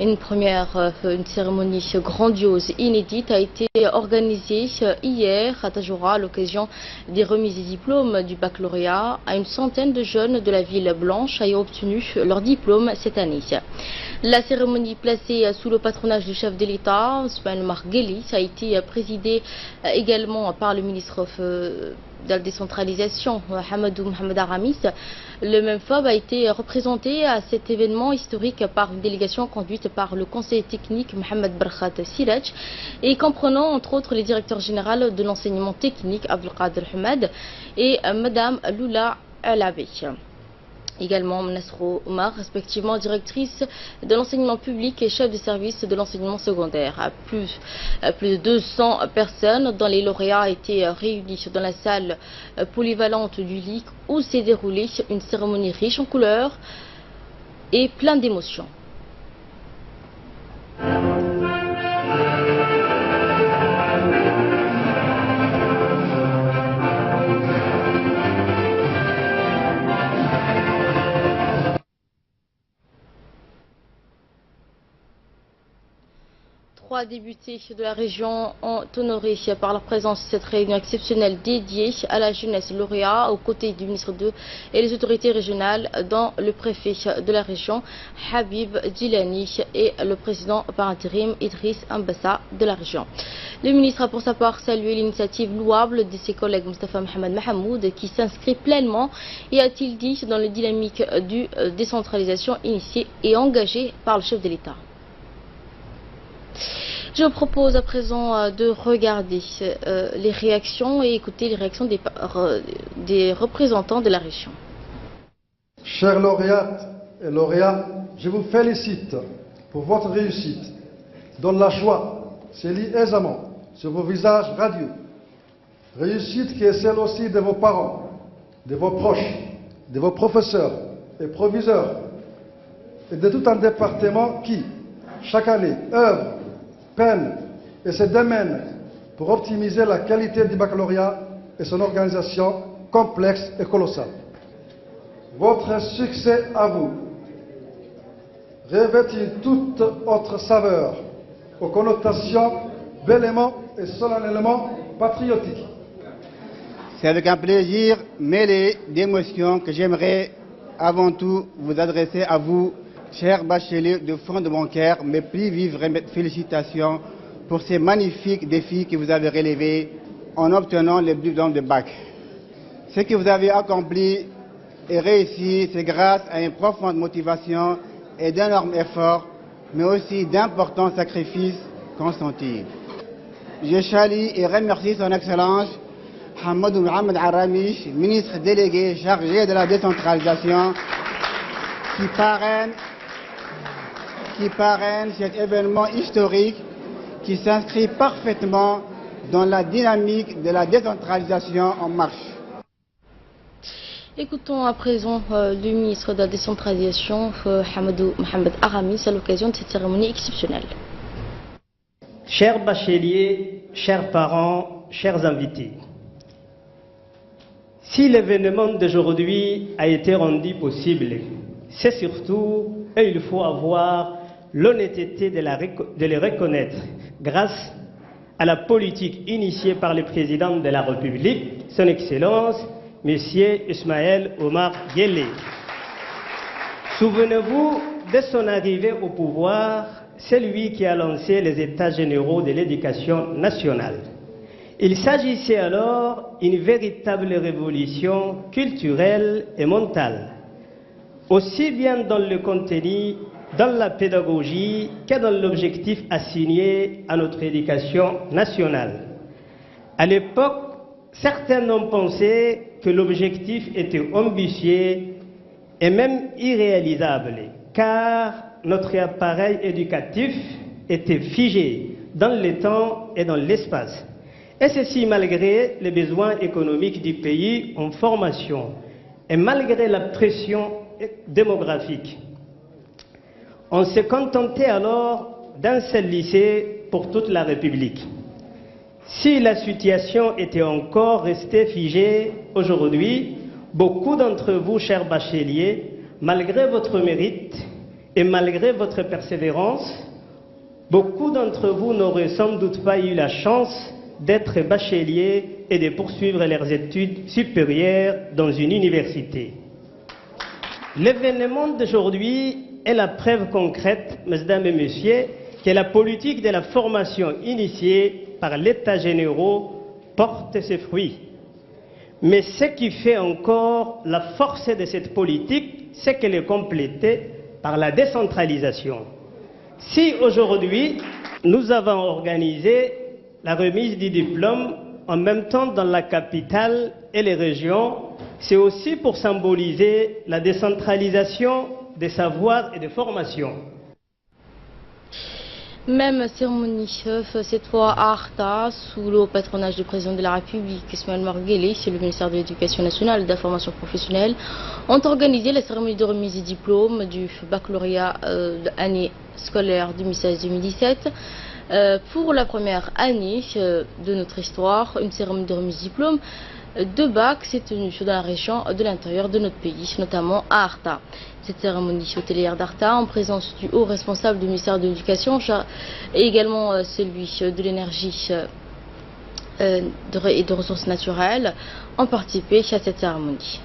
Une cérémonie grandiose, inédite, a été organisée hier à Tajoura à l'occasion des remises des diplômes du baccalauréat à une centaine de jeunes de la ville blanche ayant obtenu leur diplôme cette année. La cérémonie placée sous le patronage du chef de l'État, Ousmane Margueli, a été présidée également par le ministre de la décentralisation, Hamadou Mohamed Aramis. Le même FOB a été représenté à cet événement historique par une délégation conduite par le conseiller technique Mohamed Barkhat Siraj et comprenant entre autres les directeurs généraux de l'enseignement technique Abdelkader Hamad et Madame Lula Alabi. Également Nasrou Omar, respectivement directrice de l'enseignement public et chef de service de l'enseignement secondaire. Plus de 200 personnes dont les lauréats étaient réunis dans la salle polyvalente du LIC où s'est déroulée une cérémonie riche en couleurs et pleine d'émotions. Trois députés de la région ont honoré par leur présence cette réunion exceptionnelle dédiée à la jeunesse lauréat aux côtés du ministre et les autorités régionales, dont le préfet de la région Habib Djilani et le président par intérim Idriss Ambassa de la région. Le ministre a pour sa part salué l'initiative louable de ses collègues Mustafa Mohamed Mahamoud qui s'inscrit pleinement, et a-t-il dit, dans la dynamique du décentralisation initiée et engagée par le chef de l'État. Je vous propose à présent de regarder les réactions et écouter les réactions des représentants de la région. Chères lauréates et lauréats, je vous félicite pour votre réussite, dont la joie se lit aisément sur vos visages radieux. Réussite qui est celle aussi de vos parents, de vos proches, de vos professeurs et proviseurs, et de tout un département qui, chaque année, œuvre, peine et se démène pour optimiser la qualité du baccalauréat et son organisation complexe et colossale. Votre succès à vous revêt toute autre saveur aux connotations bellement et solennellement patriotiques. C'est avec un plaisir mêlé d'émotions que j'aimerais avant tout vous adresser à vous, chers bacheliers, du fond de mon cœur, mes plus vives félicitations pour ces magnifiques défis que vous avez relevés en obtenant le diplôme de bac. Ce que vous avez accompli et réussi, c'est grâce à une profonde motivation et d'énormes efforts, mais aussi d'importants sacrifices consentis. Je salue et remercie son Excellence Hamadou Mohamed Aramis, ministre délégué chargé de la décentralisation, qui parraine cet événement historique qui s'inscrit parfaitement dans la dynamique de la décentralisation en marche. Écoutons à présent le ministre de la décentralisation, Hamadou Mohamed Aramis, à l'occasion de cette cérémonie exceptionnelle. Chers bacheliers, chers parents, chers invités, si l'événement d'aujourd'hui a été rendu possible, c'est surtout, et il faut avoir l'honnêteté de les reconnaître, grâce à la politique initiée par le président de la République, son Excellence, M. Ismaël Omar Guelleh. Souvenez-vous, de son arrivée au pouvoir, c'est lui qui a lancé les États généraux de l'éducation nationale. Il s'agissait alors d'une véritable révolution culturelle et mentale, aussi bien dans le contenu, dans la pédagogie, que dans l'objectif assigné à notre éducation nationale. À l'époque, certains ont pensé que l'objectif était ambitieux et même irréalisable, car notre appareil éducatif était figé dans le temps et dans l'espace. Et ceci malgré les besoins économiques du pays en formation et malgré la pression démographique. On se contentait alors d'un seul lycée pour toute la République. Si la situation était encore restée figée aujourd'hui, beaucoup d'entre vous, chers bacheliers, malgré votre mérite Et malgré votre persévérance, beaucoup d'entre vous n'auraient sans doute pas eu la chance d'être bacheliers et de poursuivre leurs études supérieures dans une université. L'événement d'aujourd'hui est la preuve concrète, mesdames et messieurs, que la politique de la formation initiée par l'État généraux porte ses fruits. Mais ce qui fait encore la force de cette politique, c'est qu'elle est complétée par la décentralisation. Si aujourd'hui, nous avons organisé la remise du diplôme en même temps dans la capitale et les régions, c'est aussi pour symboliser la décentralisation des savoirs et des formations. Même cérémonie, cette fois à Arta, sous le patronage du président de la République, Ismaël Marguerite, et le ministère de l'Éducation nationale et de la formation professionnelle, ont organisé la cérémonie de remise des diplômes du baccalauréat de l'année scolaire 2016-2017. Pour la première année de notre histoire, une cérémonie de remise de diplôme de bac s'est tenue dans la région de l'intérieur de notre pays, notamment à Arta. Cette cérémonie hôtelière d'Arta, en présence du haut responsable du ministère de l'Éducation et également celui de l'énergie et de ressources naturelles, ont participé à cette cérémonie.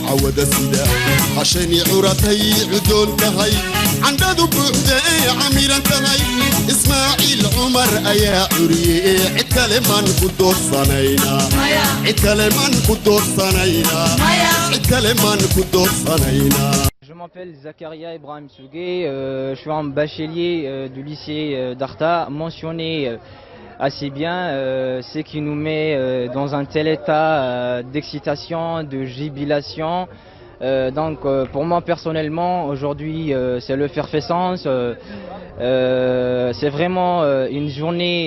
عود السدا عشاني عرتي عدول كهي عندو بوحدة عميرا تهي اسماعيل عمر ايا عري عتلمان قدوس صنينا عتلمان قدوس صنينا عتلمان قدوس صنينا. Je m'appelle Zakaria Ibrahim Sougé, je suis un bachelier du lycée d'Arta, mentionné assez bien, ce qui nous met dans un tel état d'excitation, de jubilation. Donc pour moi personnellement, aujourd'hui c'est le Ferfescence, c'est vraiment une journée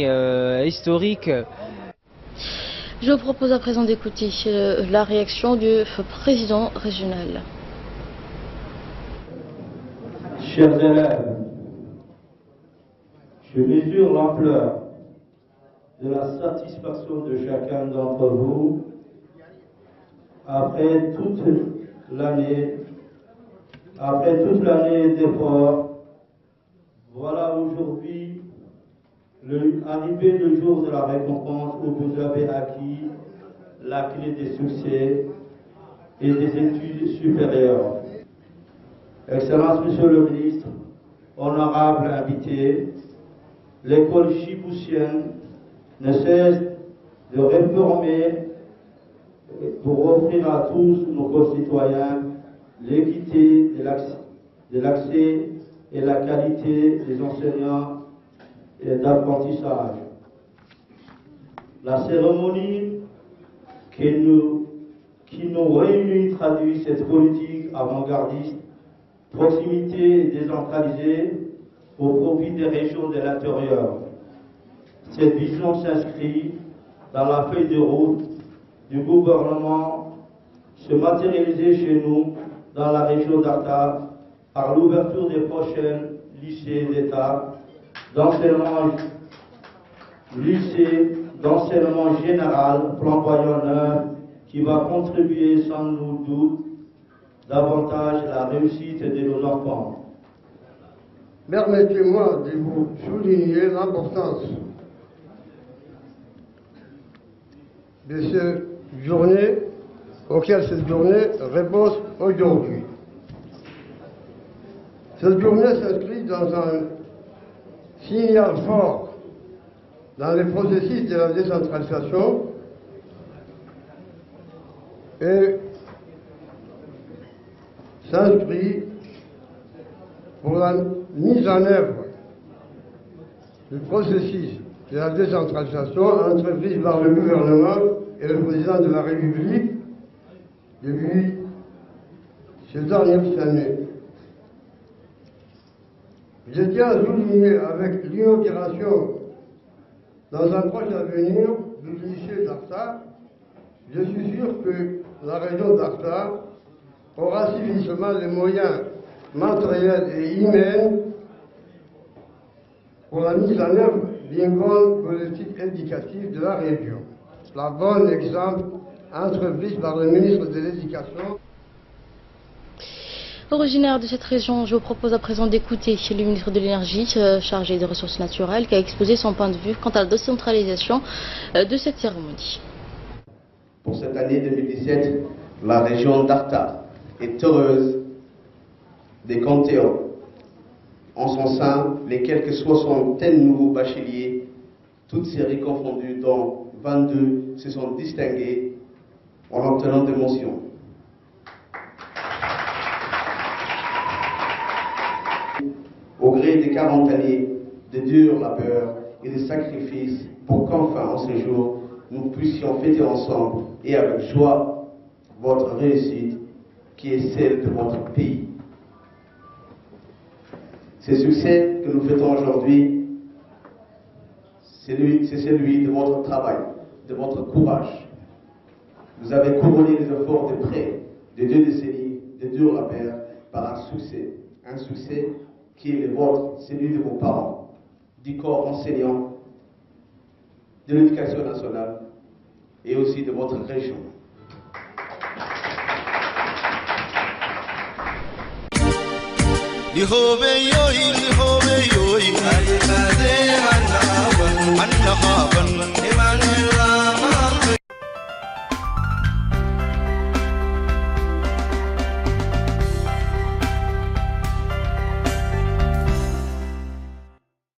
historique. Je vous propose à présent d'écouter la réaction du président régional. Chers élèves, je mesure l'ampleur de la satisfaction de chacun d'entre vous après toute l'année d'efforts. Voilà aujourd'hui arrivé le jour de la récompense où vous avez acquis la clé des succès et des études supérieures. Excellence, Monsieur le ministre, honorable invité, l'école chiboussienne ne cesse de réformer pour offrir à tous nos concitoyens l'équité de l'accès et la qualité des enseignants et d'apprentissage. La cérémonie qui nous réunit traduit cette politique avant-gardiste, proximité et décentralisée au profit des régions de l'intérieur. Cette vision s'inscrit dans la feuille de route du gouvernement, se matérialiser chez nous dans la région d'Arta par l'ouverture des prochains lycées d'État d'enseignement général flamboyant neuf qui va contribuer sans nous doute davantage à la réussite de nos enfants. Permettez-moi de vous souligner l'importance de cette journée auquel cette journée repose aujourd'hui. Cette journée s'inscrit dans un signal fort dans le processus de la décentralisation et s'inscrit pour la mise en œuvre du processus de la décentralisation entreprise par le gouvernement et le président de la République depuis ces dernières années. Je tiens à souligner avec l'inauguration dans un proche avenir du lycée d'Arta, je suis sûr que la région d'Arta aura suffisamment les moyens matériels et humains pour la mise en œuvre d'une grande politique éducative de la région. La bonne exemple entreprise par le ministre de l'Éducation. Originaire de cette région, je vous propose à présent d'écouter le ministre de l'Énergie, chargé des ressources naturelles, qui a exposé son point de vue quant à la décentralisation de cette cérémonie. Pour cette année 2017, la région d'Arta est heureuse des compter en son sein les quelques 60 nouveaux bacheliers, toutes séries confondues, dont 22 se sont distingués en obtenant des mentions. Au gré des 40 années de dur labeur et de sacrifices pour qu'enfin, en ce jour, nous puissions fêter ensemble et avec joie votre réussite qui est celle de votre pays. Ce succès que nous fêtons aujourd'hui, c'est celui de votre travail, de votre courage. Vous avez couronné les efforts de près de 2 décennies de dur labeur par un succès qui est le vôtre, celui de vos parents, du corps enseignant, de l'éducation nationale et aussi de votre région. Emmanuel